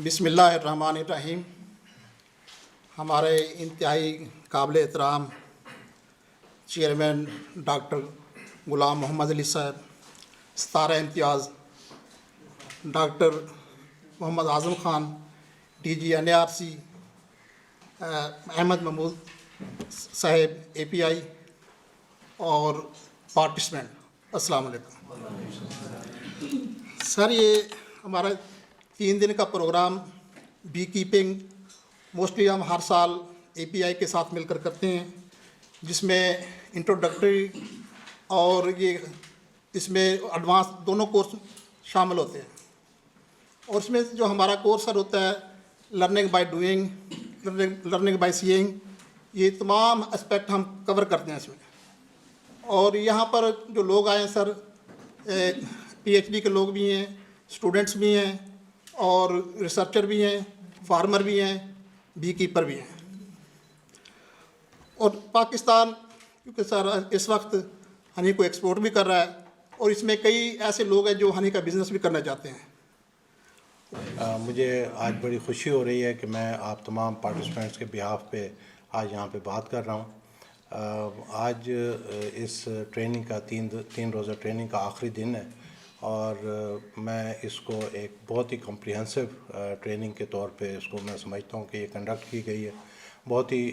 بسم اللہ الرحمن الرحیم. ہمارے انتہائی قابل احترام چیئرمین ڈاکٹر غلام محمد علی Sahib, Sitara Imtiaz doctor Muhammad Azam Khan, D G NARC Ahmed Mahmood Sahib API اور پارٹیسپینٹ، السلام علیکم. سر، یہ ہمارا 3 دن کا پروگرام بی کیپنگ موسٹلی ہم ہر سال API کے ساتھ مل کر کرتے ہیں، جس میں انٹروڈکٹری اور اس میں ایڈوانس دونوں کورس شامل ہوتے ہیں. اور اس میں جو ہمارا کورس سر ہوتا ہے learning by doing, learning by seeing, یہ تمام اسپیکٹ ہم کور کرتے ہیں اس میں. اور یہاں پر جو لوگ آئے ہیں سر، PhD کے لوگ بھی ہیں، اسٹوڈنٹس بھی ہیں، اور ریسرچر بھی ہیں، فارمر بھی ہیں، بی کیپر بھی ہیں. اور پاکستان کیونکہ سر اس وقت ہنی کو ایکسپورٹ بھی کر رہا ہے، اور اس میں کئی ایسے لوگ ہیں جو ہنی کا بزنس بھی کرنا چاہتے ہیں. مجھے آج بڑی خوشی ہو رہی ہے کہ میں آپ تمام پارٹیسپینٹس کے بیہاف پہ آج یہاں پہ بات کر رہا ہوں. آج اس ٹریننگ کا 3 روزہ ٹریننگ کا آخری دن ہے، اور میں اس کو ایک بہت ہی کمپریہنسو ٹریننگ کے طور پہ اس کو میں سمجھتا ہوں کہ یہ کنڈکٹ کی گئی ہے. بہت ہی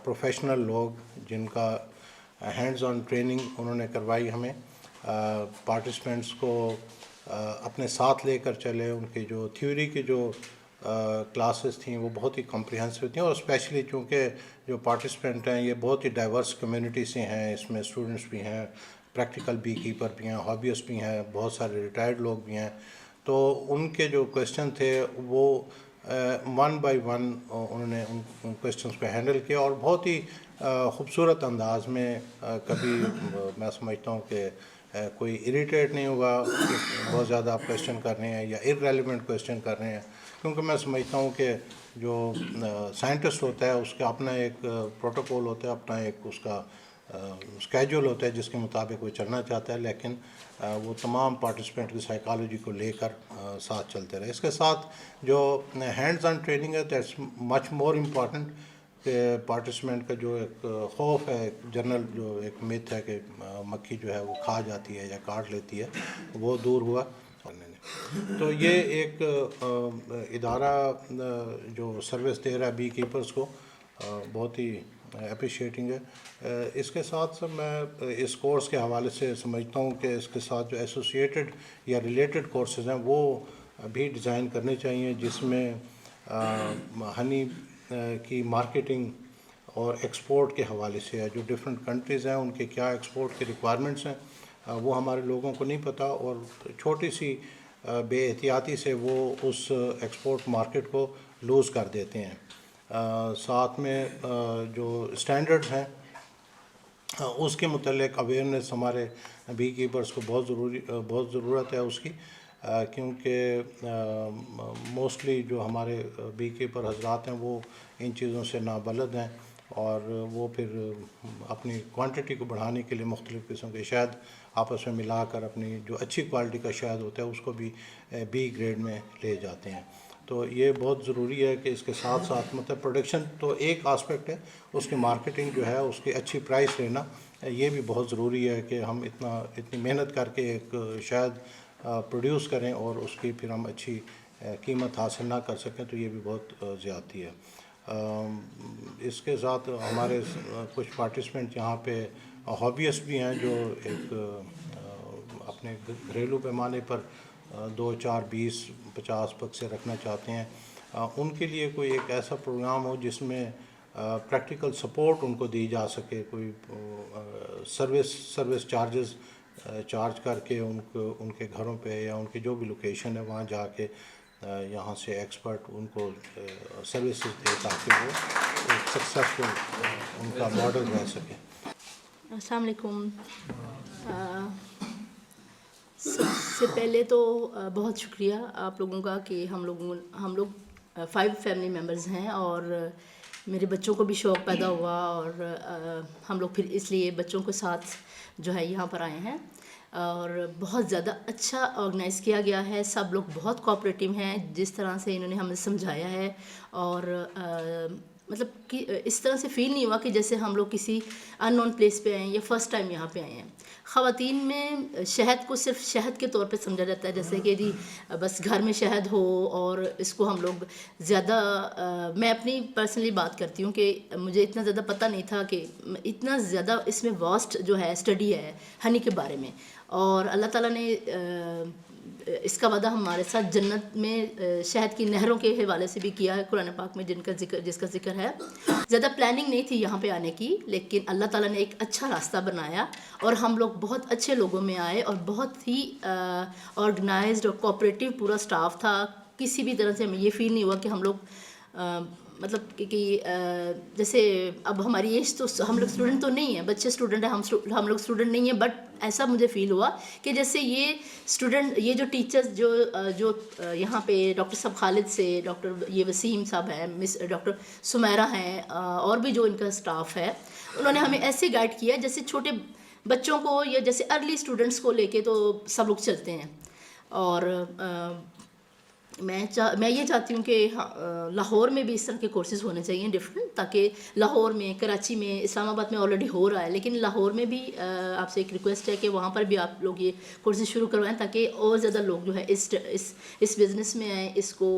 پروفیشنل لوگ جن کا ہینڈز آن ٹریننگ انہوں نے کروائی ہمیں. پارٹیسپینٹس کو اپنے ساتھ لے کر چلے. ان کی جو تھیوری کی جو کلاسز تھیں وہ بہت ہی کمپریہنسو تھیں، اور اسپیشلی چونکہ جو پارٹیسپینٹ ہیں یہ بہت ہی ڈائیورس کمیونٹی سے ہیں. اس میں اسٹوڈنٹس بھی ہیں، پریکٹیکل بی کیپر بھی ہیں، ہابیسٹ بھی ہیں، بہت سارے ریٹائرڈ لوگ بھی ہیں. تو ان کے جو کویشچن تھے وہ 1 by 1 انہوں نے ان کویشچنس کو ہینڈل کیا، اور بہت ہی خوبصورت انداز میں. کبھی میں سمجھتا ہوں کہ کوئی اریٹیٹ نہیں ہوا کہ بہت زیادہ آپ کویشچن کر رہے ہیں یا ارریلیونٹ کویشچن کر رہے ہیں، کیونکہ میں سمجھتا ہوں کہ جو سائنٹسٹ ہوتا ہے اس کا اپنا ایک پروٹوکول ہوتا ہے، اپنا ایک اس کا اسکیجول ہوتا ہے جس کے مطابق وہ چلنا چاہتا ہے، لیکن وہ تمام پارٹیسپینٹ کی سائیکالوجی کو لے کر ساتھ چلتے رہے. اس کے ساتھ جو ہینڈز آن ٹریننگ ہے دیٹس مچ مور امپورٹنٹ. کہ پارٹیسپینٹ کا جو ایک خوف ہے، ایک جنرل جو ایک میتھ ہے کہ مکھی جو ہے وہ کھا جاتی ہے یا کاٹ لیتی ہے، وہ دور ہوا. تو یہ ایک ادارہ جو سروس دے رہا ہے بی کیپرز کو، بہت ہی اپریشیٹنگ ہے. اس کے ساتھ میں اس کورس کے حوالے سے سمجھتا ہوں کہ اس کے ساتھ جو ایسوسیٹڈ یا ریلیٹڈ کورسز ہیں وہ بھی ڈیزائن کرنے چاہیے، جس میں ہنی کی مارکیٹنگ اور ایکسپورٹ کے حوالے سے ہے. جو ڈفرینٹ کنٹریز ہیں ان کے کیا ایکسپورٹ کے ریکوائرمنٹس ہیں وہ ہمارے لوگوں کو نہیں پتہ، اور چھوٹی سی بے احتیاطی سے وہ اس ایکسپورٹ مارکیٹ کو لوز کر دیتے ہیں. ساتھ میں جو اسٹینڈرڈز ہیں اس کے متعلق اویئرنیس ہمارے بی کیپرز کو بہت ضرورت ہے اس کی، کیونکہ موسٹلی جو ہمارے بی کیپر حضرات ہیں وہ ان چیزوں سے نابلد ہیں، اور وہ پھر اپنی کوانٹٹی کو بڑھانے کے لیے مختلف قسم کے شہد آپس میں ملا کر اپنی جو اچھی کوالٹی کا شہد ہوتا ہے اس کو بھی B گریڈ میں لے جاتے ہیں. تو یہ بہت ضروری ہے کہ اس کے ساتھ ساتھ مطلب پروڈکشن تو ایک آسپیکٹ ہے، اس کی مارکیٹنگ جو ہے اس کی اچھی پرائس لینا یہ بھی بہت ضروری ہے کہ ہم اتنی محنت کر کے ایک شہد پروڈیوس کریں اور اس کی پھر ہم اچھی قیمت حاصل نہ کر سکیں، تو یہ بھی بہت زیادتی ہے. اس کے ساتھ ہمارے کچھ پارٹیسپینٹ یہاں پہ ہابیسٹ بھی ہیں جو ایک اپنے گھریلو پیمانے پر 2, 4, 20, 50 بکسے رکھنا چاہتے ہیں. ان کے لیے کوئی ایک ایسا پروگرام ہو جس میں پریکٹیکل سپورٹ ان کو دی جا سکے، کوئی سروس چارجز چارج کر کے ان کے گھروں پہ یا ان کی جو بھی لوکیشن ہے وہاں جا کے یہاں سے ایکسپرٹ ان کو سروسز دے تاکہ وہ ایک سکسیسفل ان کا ماڈل رہ سکے. السلام علیکم. سب سے پہلے تو بہت شکریہ آپ لوگوں کا کہ ہم لوگ 5 فیملی ممبرز ہیں، اور میرے بچوں کو بھی شوق پیدا ہوا اور ہم لوگ پھر اس لیے بچوں کے ساتھ جو ہے یہاں پر آئے ہیں اور بہت زیادہ اچھا آرگنائز کیا گیا ہے. سب لوگ بہت کوآپریٹیو ہیں جس طرح سے انہوں نے ہمیں سمجھایا ہے اور مطلب کہ اس طرح سے فیل نہیں ہوا کہ جیسے ہم لوگ کسی ان نون پلیس پہ آئے ہیں یا فرسٹ ٹائم یہاں پہ آئے ہیں. خواتین میں شہد کو صرف شہد کے طور پہ سمجھا جاتا ہے, جیسے کہ جی بس گھر میں شہد ہو اور اس کو ہم لوگ زیادہ میں اپنی پرسنلی بات کرتی ہوں کہ مجھے اتنا زیادہ پتہ نہیں تھا کہ اتنا زیادہ اس میں واسٹ جو ہے اسٹڈی ہے ہنی کے بارے میں, اور اللہ تعالیٰ نے اس کا وعدہ ہمارے ساتھ جنت میں شہد کی نہروں کے حوالے سے بھی کیا ہے قرآن پاک میں, جس کا ذکر ہے. زیادہ پلاننگ نہیں تھی یہاں پہ آنے کی, لیکن اللہ تعالیٰ نے ایک اچھا راستہ بنایا اور ہم لوگ بہت اچھے لوگوں میں آئے اور بہت ہی آرگنائزڈ اور کوآپریٹیو پورا اسٹاف تھا. کسی بھی طرح سے ہمیں یہ فیل نہیں ہوا کہ ہم لوگ مطلب کہ جیسے اب ہماری ایج تو ہم لوگ اسٹوڈنٹ تو نہیں ہیں, بچے اسٹوڈنٹ ہیں, ہم لوگ اسٹوڈنٹ نہیں ہیں, بٹ ایسا مجھے فیل ہوا کہ جیسے یہ اسٹوڈنٹ, یہ جو ٹیچرز جو یہاں پہ ڈاکٹر صاحب خالد سے ڈاکٹر یہ وسیم صاحب ہیں, مس ڈاکٹر سمیرہ ہیں, اور بھی جو ان کا اسٹاف ہے, انہوں نے ہمیں ایسے گائیڈ کیا جیسے چھوٹے بچوں کو یا جیسے ارلی اسٹوڈنٹس کو لے کے تو سب لوگ چلتے ہیں. اور میں یہ چاہتی ہوں کہ لاہور میں بھی اس طرح کے کورسز ہونے چاہیے ڈفرینٹ, تاکہ لاہور میں, کراچی میں, اسلام آباد میں آلریڈی ہو رہا ہے, لیکن لاہور میں بھی آپ سے ایک ریکویسٹ ہے کہ وہاں پر بھی آپ لوگ یہ کورسز شروع کروائیں تاکہ اور زیادہ لوگ جو ہے اس بزنس میں آئیں, اس کو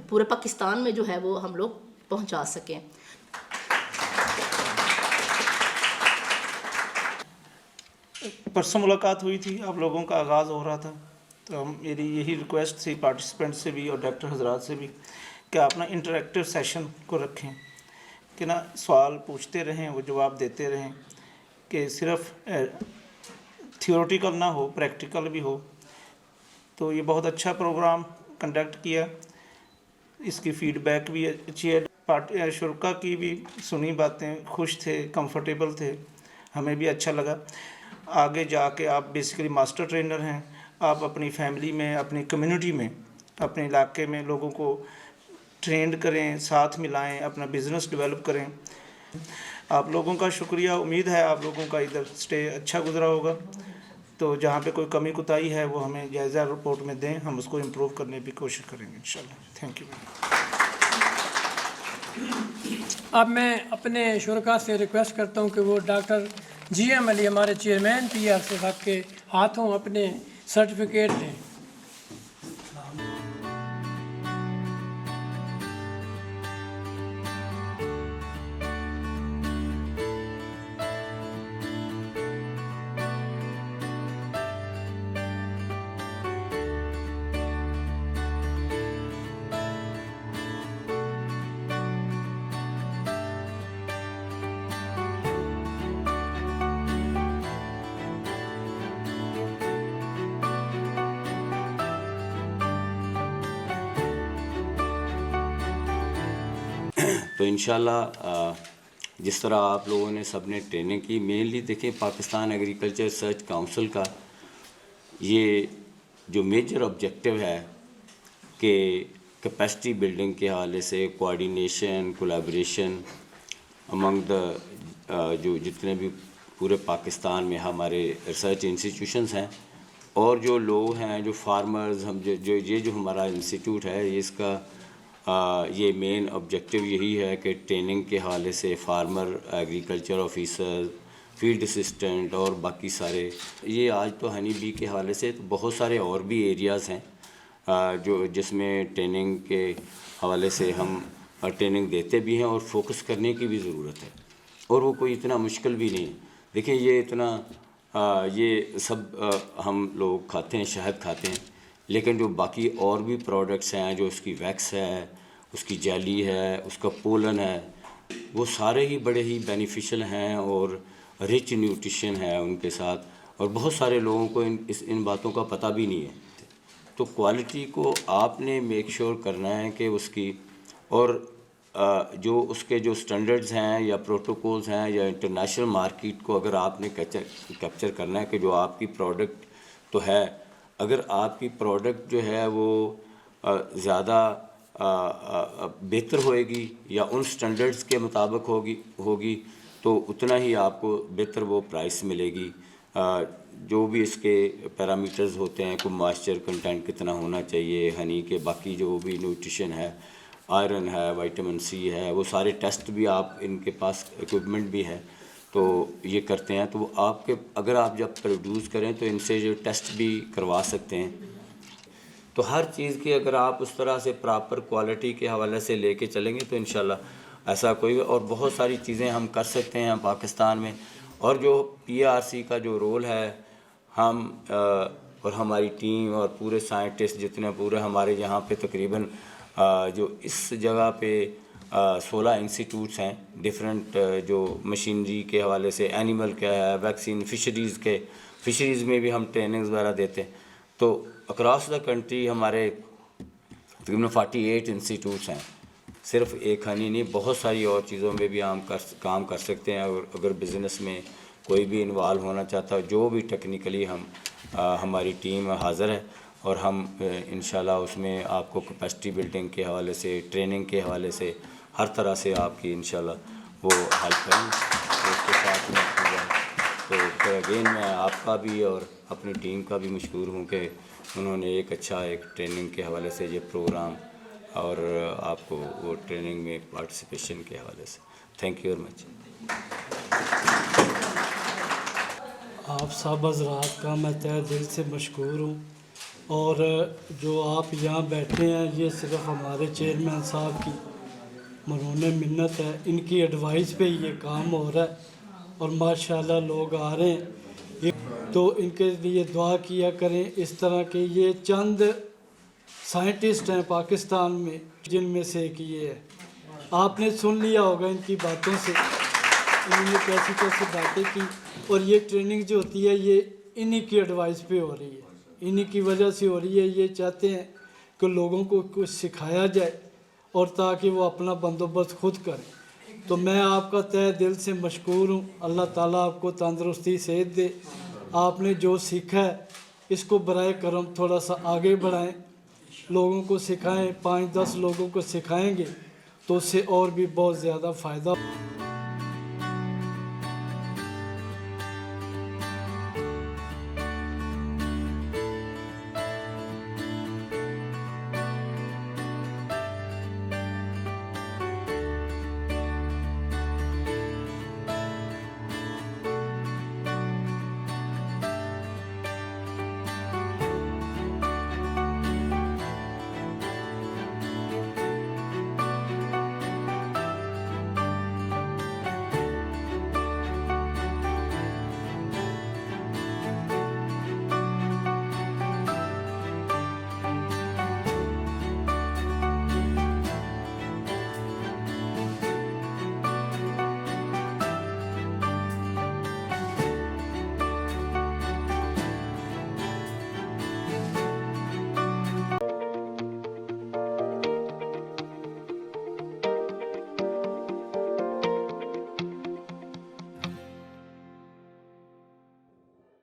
پورے پاکستان میں جو ہے وہ ہم لوگ پہنچا سکیں. پرسوں ملاقات ہوئی تھی, آپ لوگوں کا آغاز ہو رہا تھا, تو میری یہی ریکویسٹ تھی پارٹیسپینٹ سے بھی اور ڈاکٹر حضرات سے بھی کہ آپ نا انٹریکٹیو سیشن کو رکھیں, کہ نا سوال پوچھتے رہیں, وہ جواب دیتے رہیں, کہ صرف تھیوریٹیکل نہ ہو, پریکٹیکل بھی ہو. تو یہ بہت اچھا پروگرام کنڈکٹ کیا, اس کی فیڈ بیک بھی اچھی ہے, شرکا کی بھی سنی باتیں, خوش تھے, کمفرٹیبل تھے, ہمیں بھی اچھا لگا. آگے جا کے آپ بیسیکلی ماسٹر ٹرینر ہیں, آپ اپنی فیملی میں, اپنی کمیونٹی میں, اپنے علاقے میں لوگوں کو ٹرینڈ کریں, ساتھ ملائیں, اپنا بزنس ڈیولپ کریں. آپ لوگوں کا شکریہ, امید ہے آپ لوگوں کا ادھر اسٹے اچھا گزرا ہوگا. تو جہاں پہ کوئی کمی کوتاہی ہے وہ ہمیں جائزہ رپورٹ میں دیں, ہم اس کو امپروو کرنے کی کوشش کریں گے انشاءاللہ. Thank you. اب میں اپنے شرکا سے ریکویسٹ کرتا ہوں کہ وہ ڈاکٹر جی ایم علی ہمارے چیئرمین پی آر سی صاحب کے ہاتھوں اپنے سرٹیفکیٹ دیں. تو انشاءاللہ جس طرح آپ لوگوں نے سب نے ٹریننگ کی, مینلی دیکھیں پاکستان ایگریکلچر ریسرچ کاؤنسل کا یہ جو میجر آبجیکٹیو ہے کہ کیپیسٹی بلڈنگ کے حوالے سے کوآرڈینیشن, کولیبریشن امنگ دا جو جتنے بھی پورے پاکستان میں ہمارے ریسرچ انسٹیٹیوشنز ہیں اور جو لوگ ہیں, جو فارمرز, ہم جو ہمارا انسٹیٹیوٹ ہے, اس کا یہ مین آبجیکٹیو یہی ہے کہ ٹریننگ کے حوالے سے farmer, agriculture officer, field assistant اور باقی سارے, یہ آج تو ہنی بی کے حوالے سے تو بہت سارے اور بھی ایریاز ہیں جس میں ٹریننگ کے حوالے سے ہم ٹریننگ دیتے بھی ہیں اور فوکس کرنے کی بھی ضرورت ہے, اور وہ کوئی اتنا مشکل بھی نہیں ہے. دیکھیں یہ اتنا یہ سب ہم لوگ کھاتے ہیں, شہد کھاتے ہیں, لیکن جو باقی اور بھی پروڈکٹس ہیں, جو اس کی ویکس ہے, اس کی جیلی ہے, اس کا پولن ہے, وہ سارے ہی بڑے ہی بینیفیشل ہیں اور رچ نیوٹریشن ہے ان کے ساتھ, اور بہت سارے لوگوں کو ان باتوں کا پتہ بھی نہیں ہے. تو کوالٹی کو آپ نے میک شور کرنا ہے کہ اس کی, اور جو اس کے جو سٹینڈرڈز ہیں یا پروٹوکولز ہیں یا انٹرنیشنل مارکیٹ کو اگر آپ نے کیپچر کرنا ہے کہ جو آپ کی پروڈکٹ تو ہے, اگر آپ کی پروڈکٹ جو ہے وہ زیادہ بہتر ہوئے گی یا ان سٹینڈرڈز کے مطابق ہوگی تو اتنا ہی آپ کو بہتر وہ پرائس ملے گی. جو بھی اس کے پیرامیٹرز ہوتے ہیں, کوئی مائسچر کنٹینٹ کتنا ہونا چاہیے ہنی کے, باقی جو بھی نیوٹریشن ہے, آئرن ہے, وائٹامن سی ہے, وہ سارے ٹیسٹ بھی آپ ان کے پاس ایکوپمنٹ بھی ہے تو یہ کرتے ہیں. تو آپ کے اگر آپ جب پروڈیوس کریں تو ان سے جو ٹیسٹ بھی کروا سکتے ہیں. تو ہر چیز کی اگر آپ اس طرح سے پراپر کوالٹی کے حوالے سے لے کے چلیں گے تو انشاءاللہ ایسا کوئی, اور بہت ساری چیزیں ہم کر سکتے ہیں پاکستان میں. اور جو PRC کا جو رول ہے, ہم اور ہماری ٹیم اور پورے سائنٹسٹ جتنے پورے ہمارے یہاں پہ تقریباً جو اس جگہ پہ 16 انسٹیٹیوٹس ہیں ڈفرینٹ, جو مشینری کے حوالے سے, اینیمل کا ہے, ویکسین, فشریز میں بھی ہم ٹریننگز وغیرہ دیتے ہیں. تو اکراس دا کنٹری ہمارے تقریباً 48 انسٹیٹیوٹس ہیں. صرف ایک ہنی نہیں, بہت ساری اور چیزوں میں بھی ہم کام کر سکتے ہیں. اگر بزنس میں کوئی بھی انوالو ہونا چاہتا ہے, جو بھی ٹیکنیکلی ہماری ٹیم حاضر ہے, اور ہم انشاءاللہ اس میں آپ کو کیپیسٹی بلڈنگ کے حوالے سے, ٹریننگ کے حوالے سے, ہر طرح سے آپ کی انشاءاللہ وہ ہیلپ کریں گے. اس کے ساتھ میں تو پھر اگین میں آپ کا بھی اور اپنی ٹیم کا بھی مشکور ہوں کہ انہوں نے ایک ٹریننگ کے حوالے سے یہ پروگرام اور آپ کو وہ ٹریننگ میں پارٹیسپیشن کے حوالے سے. Thank you very much. آپ سب حضرات کا میں تہہ دل سے مشکور ہوں. اور جو آپ یہاں بیٹھے ہیں یہ صرف ہمارے چیئرمین صاحب کی مرہون منت ہے. ان کی ایڈوائس پہ یہ کام ہو رہا ہے اور ماشاءاللہ لوگ آ رہے ہیں. تو ان کے لیے دعا کیا کریں. اس طرح کے یہ چند سائنٹسٹ ہیں پاکستان میں جن میں سے ایک یہ ہے. آپ نے سن لیا ہوگا ان کی باتوں سے, انہوں نے کیسی کیسی باتیں کی. اور یہ ٹریننگ جو ہوتی ہے یہ انہی کی ایڈوائس پہ ہو رہی ہے, انہی کی وجہ سے ہو رہی ہے. یہ چاہتے ہیں کہ لوگوں کو کچھ سکھایا جائے اور تاکہ وہ اپنا بندوبست خود کریں. تو میں آپ کا تہہ دل سے مشکور ہوں. اللہ تعالیٰ آپ کو تندرستی صحت دے. آپ نے جو سیکھا ہے اس کو برائے کرم تھوڑا سا آگے بڑھائیں, لوگوں کو سکھائیں. 5-10 لوگوں کو سکھائیں گے تو اس سے اور بھی بہت زیادہ فائدہ.